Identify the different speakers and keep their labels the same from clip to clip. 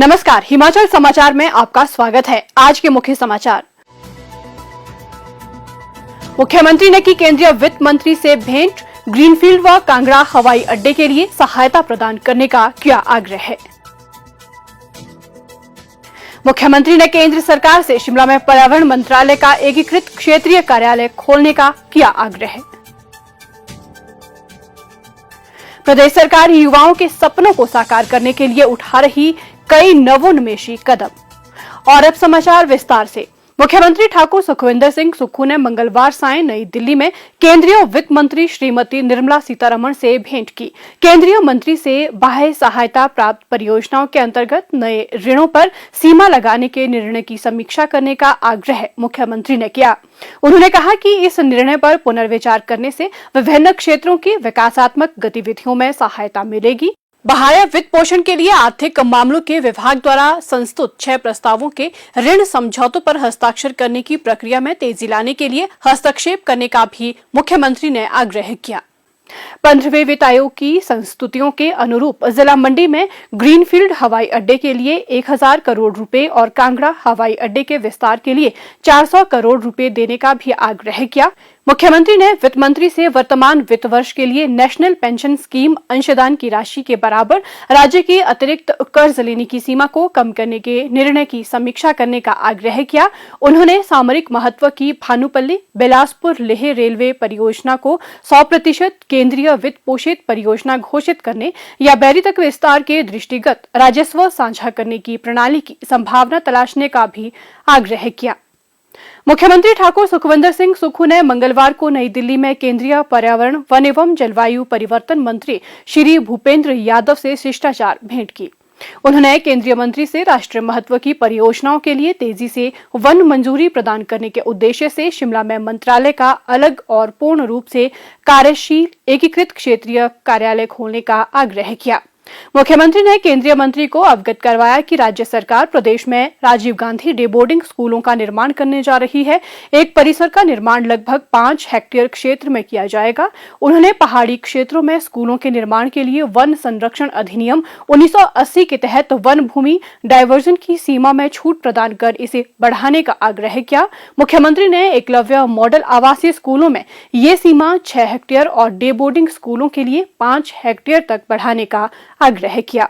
Speaker 1: नमस्कार, हिमाचल समाचार में आपका स्वागत है। आज के मुख्य समाचार। मुख्यमंत्री ने की केंद्रीय वित्त मंत्री से भेंट, ग्रीनफील्ड व कांगड़ा हवाई अड्डे के लिए सहायता प्रदान करने का किया आग्रह। मुख्यमंत्री ने केंद्र सरकार से शिमला में पर्यावरण मंत्रालय का एकीकृत क्षेत्रीय कार्यालय खोलने का किया आग्रह। प्रदेश सरकार युवाओं के सपनों को साकार करने के लिए उठा रही कई नवोन्मेषी कदम। और अब समाचार विस्तार से। मुख्यमंत्री ठाकुर सुखविंदर सिंह सुक्खू ने मंगलवार सायं नई दिल्ली में केंद्रीय वित्त मंत्री श्रीमती निर्मला सीतारमण से भेंट की। केंद्रीय मंत्री से बाह्य सहायता प्राप्त परियोजनाओं के अंतर्गत नए ऋणों पर सीमा लगाने के निर्णय की समीक्षा करने का आग्रह मुख्यमंत्री ने किया। उन्होंने कहा कि इस निर्णय पर पुनर्विचार करने से विभिन्न क्षेत्रों की विकासात्मक गतिविधियों में सहायता मिलेगी। बाह्य वित्त पोषण के लिए आर्थिक मामलों के विभाग द्वारा संस्तुत 6 प्रस्तावों के ऋण समझौतों पर हस्ताक्षर करने की प्रक्रिया में तेजी लाने के लिए हस्तक्षेप करने का भी मुख्यमंत्री ने आग्रह किया। 15वें वित्त आयोग की संस्तुतियों के अनुरूप जिला मंडी में ग्रीनफील्ड हवाई अड्डे के लिए 1000 करोड़ रुपए और कांगड़ा हवाई अड्डे के विस्तार के लिए 400 करोड़ रुपए देने का भी आग्रह किया। मुख्यमंत्री ने वित्त मंत्री से वर्तमान वित्त वर्ष के लिए नेशनल पेंशन स्कीम अंशदान की राशि के बराबर राज्य की अतिरिक्त कर्ज लेने की सीमा को कम करने के निर्णय की समीक्षा करने का आग्रह किया। उन्होंने सामरिक महत्व की भानुपल्ली बिलासपुर लेह रेलवे परियोजना को 100% केंद्रीय वित्त पोषित परियोजना घोषित करने या बैरी तक विस्तार के दृष्टिगत राजस्व साझा करने की प्रणाली की संभावना तलाशने का भी आग्रह किया। मुख्यमंत्री ठाकुर सुखविंदर सिंह सुक्खू ने मंगलवार को नई दिल्ली में केंद्रीय पर्यावरण वन एवं जलवायु परिवर्तन मंत्री श्री भूपेंद्र यादव से शिष्टाचार भेंट की। उन्होंने केंद्रीय मंत्री से राष्ट्रीय महत्व की परियोजनाओं के लिए तेजी से वन मंजूरी प्रदान करने के उद्देश्य से शिमला में मंत्रालय का अलग और पूर्ण रूप से कार्यशील एकीकृत क्षेत्रीय कार्यालय खोलने का आग्रह किया। मुख्यमंत्री ने केंद्रीय मंत्री को अवगत करवाया कि राज्य सरकार प्रदेश में राजीव गांधी डे बोर्डिंग स्कूलों का निर्माण करने जा रही है। एक परिसर का निर्माण लगभग 5 हेक्टेयर क्षेत्र में किया जाएगा। उन्होंने पहाड़ी क्षेत्रों में स्कूलों के निर्माण के लिए वन संरक्षण अधिनियम 1980 के तहत वन भूमि डायवर्जन की सीमा में छूट प्रदान कर इसे बढ़ाने का आग्रह किया। मुख्यमंत्री ने एकलव्य मॉडल आवासीय स्कूलों में ये सीमा 6 हेक्टेयर और डे बोर्डिंग स्कूलों के लिए 5 हेक्टेयर तक बढ़ाने का आग्रह किया।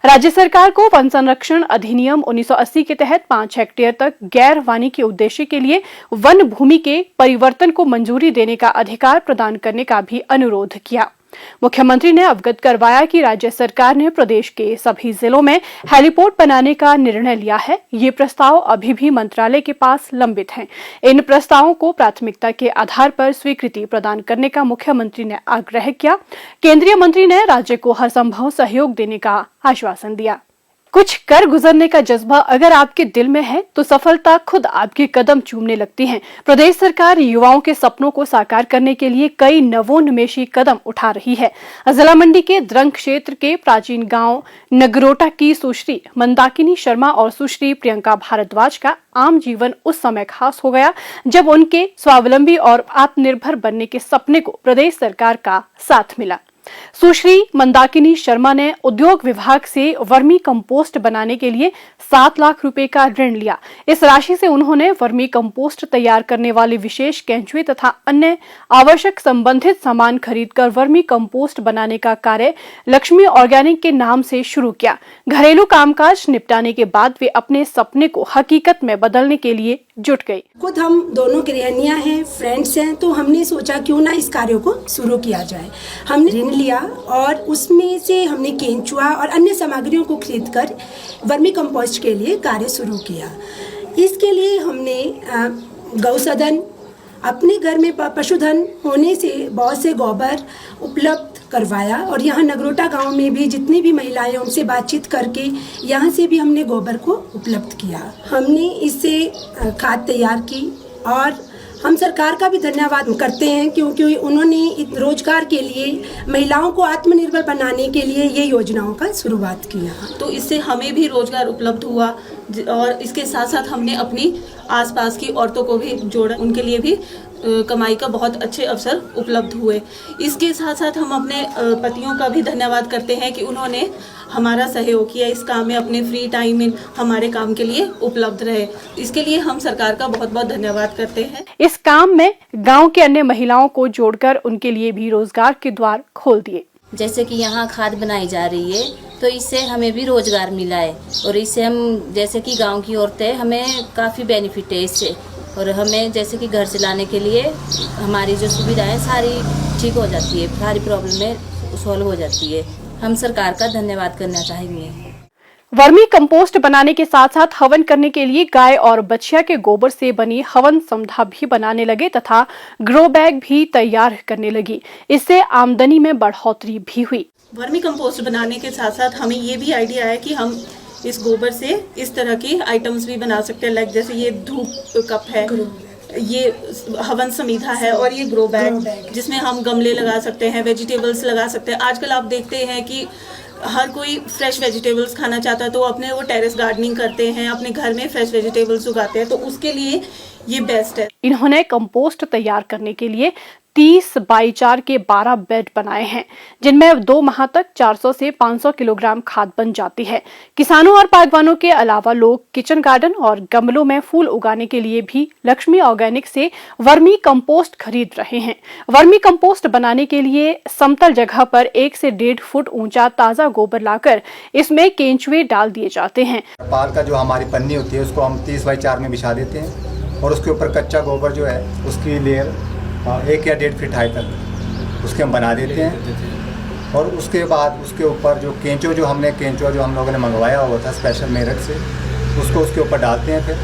Speaker 1: राज्य सरकार को वन संरक्षण अधिनियम 1980 के तहत 5 हेक्टेयर तक गैर वानिकी उद्देश्य के लिए वन भूमि के परिवर्तन को मंजूरी देने का अधिकार प्रदान करने का भी अनुरोध किया। मुख्यमंत्री ने अवगत करवाया कि राज्य सरकार ने प्रदेश के सभी जिलों में हेलीपोर्ट बनाने का निर्णय लिया है। ये प्रस्ताव अभी भी मंत्रालय के पास लंबित हैं। इन प्रस्तावों को प्राथमिकता के आधार पर स्वीकृति प्रदान करने का मुख्यमंत्री ने आग्रह किया। केंद्रीय मंत्री ने राज्य को हर संभव सहयोग देने का आश्वासन दिया। कुछ कर गुजरने का जज्बा अगर आपके दिल में है तो सफलता खुद आपके कदम चूमने लगती है। प्रदेश सरकार युवाओं के सपनों को साकार करने के लिए कई नवोन्मेषी कदम उठा रही है। जिला मंडी के द्रंग क्षेत्र के प्राचीन गांव नगरोटा की सुश्री मंदाकिनी शर्मा और सुश्री प्रियंका भारद्वाज का आम जीवन उस समय खास हो गया जब उनके स्वावलंबी और आत्मनिर्भर बनने के सपने को प्रदेश सरकार का साथ मिला। सुश्री मंदाकिनी शर्मा ने उद्योग विभाग से वर्मी कंपोस्ट बनाने के लिए 7 लाख रुपए का ऋण लिया। इस राशि से उन्होंने वर्मी कंपोस्ट तैयार करने वाले विशेष केंचुए तथा अन्य आवश्यक संबंधित सामान खरीदकर वर्मी कंपोस्ट बनाने का कार्य लक्ष्मी ऑर्गेनिक के नाम से शुरू किया। घरेलू कामकाज निपटाने के बाद वे अपने सपने को हकीकत में बदलने के लिए जुट गई।
Speaker 2: खुद हम दोनों गृहिणियां हैं, फ्रेंड्स हैं, तो हमने सोचा क्यों ना इस कार्य को शुरू किया जाए। हमने ऋण लिया और उसमें से हमने केंचुआ और अन्य सामग्रियों को खरीदकर वर्मी कंपोस्ट के लिए कार्य शुरू किया। इसके लिए हमने गौसदन, अपने घर में पशुधन होने से बहुत से गोबर उपलब्ध करवाया और यहाँ नगरोटा गांव में भी जितनी भी महिलाएं उनसे बातचीत करके यहाँ से भी हमने गोबर को उपलब्ध किया। हमने इससे खाद तैयार की और हम सरकार का भी धन्यवाद करते हैं क्योंकि उन्होंने रोजगार के लिए महिलाओं को आत्मनिर्भर बनाने के लिए ये योजनाओं का शुरुआत किया।
Speaker 3: तो इससे हमें भी रोजगार उपलब्ध हुआ और इसके साथ साथ हमने अपनी आसपास की औरतों को भी जोड़ा, उनके लिए भी कमाई का बहुत अच्छे अवसर उपलब्ध हुए। इसके साथ साथ हम अपने पतियों का भी धन्यवाद करते हैं कि उन्होंने हमारा सहयोग किया इस काम में, अपने फ्री टाइम में हमारे काम के लिए उपलब्ध रहे। इसके लिए हम सरकार का बहुत बहुत धन्यवाद करते हैं।
Speaker 1: इस काम में गांव के अन्य महिलाओं को जोड़कर उनके लिए भी रोजगार के द्वार खोल दिए।
Speaker 4: जैसे कि यहाँ खाद बनाई जा रही है तो इससे हमें भी रोजगार मिला है और इससे हम जैसे कि गांव की औरतें, हमें काफ़ी बेनिफिट है इससे, और हमें जैसे कि घर चलाने के लिए हमारी जो सुविधाएं सारी ठीक हो जाती है, सारी प्रॉब्लमें सॉल्व हो जाती है। हम सरकार का धन्यवाद करना चाहेंगे।
Speaker 1: वर्मी कंपोस्ट बनाने के साथ साथ हवन करने के लिए गाय और बछिया के गोबर से बनी हवन समधा भी बनाने लगे तथा ग्रो बैग भी तैयार करने लगी। इससे आमदनी में बढ़ोतरी भी हुई।
Speaker 3: वर्मी कंपोस्ट बनाने के साथ साथ हमें ये भी आइडिया है कि हम इस गोबर से इस तरह की आइटम्स भी बना सकते हैं, लाइक जैसे ये धूप कप है, ये हवन समीधा है और ये ग्रो बैग जिसमें हम गमले लगा सकते हैं, वेजिटेबल्स लगा सकते हैं। आजकल आप देखते हैं कि हर कोई फ्रेश वेजिटेबल्स खाना चाहता है तो अपने वो टेरेस गार्डनिंग करते हैं, अपने घर में फ्रेश वेजिटेबल्स उगाते हैं, तो उसके लिए ये बेस्ट है।
Speaker 1: इन्होंने कंपोस्ट तैयार करने के लिए 30x4 के 12 बेड बनाए हैं, जिनमें 2 माह तक 400 से 500 किलोग्राम खाद बन जाती है। किसानों और बागवानों के अलावा लोग किचन गार्डन और गमलों में फूल उगाने के लिए भी लक्ष्मी ऑर्गेनिक से वर्मी कंपोस्ट खरीद रहे हैं। वर्मी कंपोस्ट बनाने के लिए समतल जगह पर 1 से 1.5 फुट ऊंचा ताजा गोबर लाकर इसमें केंचुए डाल दिए जाते हैं।
Speaker 5: पाल का जो हमारी पन्नी होती है उसको हम 30x4 में बिछा देते हैं और उसके ऊपर कच्चा गोबर जो है उसकी लेयर 1 या 1.5 फीट हाइट तक उसके हम बना देते हैं। और उसके बाद उसके ऊपर जो केंचुआ जो हम लोगों ने मंगवाया हुआ था स्पेशल मेरठ से, उसको उसके ऊपर डालते हैं। फिर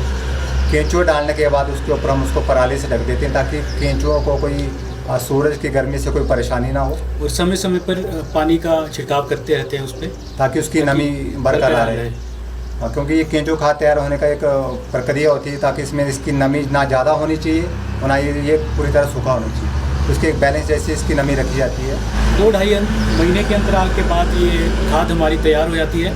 Speaker 5: केंचुआ डालने के बाद उसके ऊपर हम उसको पराली से ढक देते हैं ताकि केंचुओं को कोई सूरज की गर्मी से कोई परेशानी ना हो।
Speaker 6: और समय समय पर पानी का छिड़काव करते रहते हैं उस पर ताकि
Speaker 5: उसकी नमी बरकरार रहे। क्योंकि ये केंचुआ खाद तैयार होने का एक प्रक्रिया होती है ताकि इसमें इसकी नमी ना ज़्यादा होनी चाहिए और ना ये पूरी तरह सूखा होना चाहिए, तो इसके एक बैलेंस जैसी इसकी नमी रखी जाती है।
Speaker 6: 2-2.5 महीने के अंतराल के बाद ये खाद हमारी तैयार हो जाती है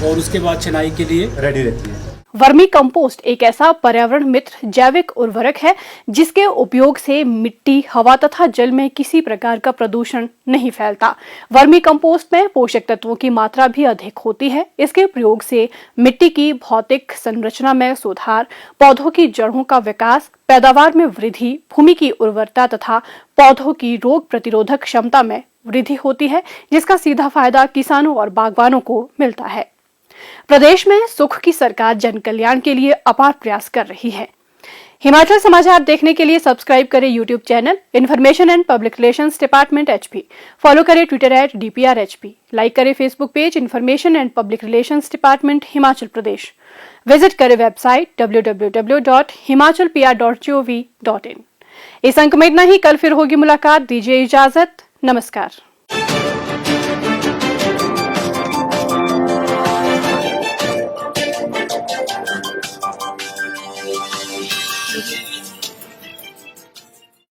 Speaker 6: और उसके बाद छिनाई के लिए
Speaker 5: रेडी रहती है।
Speaker 1: वर्मी कंपोस्ट एक ऐसा पर्यावरण मित्र जैविक उर्वरक है जिसके उपयोग से मिट्टी, हवा तथा जल में किसी प्रकार का प्रदूषण नहीं फैलता। वर्मी कंपोस्ट में पोषक तत्वों की मात्रा भी अधिक होती है। इसके प्रयोग से मिट्टी की भौतिक संरचना में सुधार, पौधों की जड़ों का विकास, पैदावार में वृद्धि, भूमि की उर्वरता तथा पौधों की रोग प्रतिरोधक क्षमता में वृद्धि होती है, जिसका सीधा फायदा किसानों और बागवानों को मिलता है। प्रदेश में सुख की सरकार जन कल्याण के लिए अपार प्रयास कर रही है। हिमाचल समाचार देखने के लिए सब्सक्राइब करें YouTube channel information and public relations department HP, follow करें ट्विटर @DPRHP, लाइक करें Facebook page information and public relations department Himachal Pradesh, visit करें वेबसाइट www.himachalpr.gov.in। इस अंक में इतना ही। कल फिर होगी मुलाकात। दीजिए इजाजत। नमस्कार।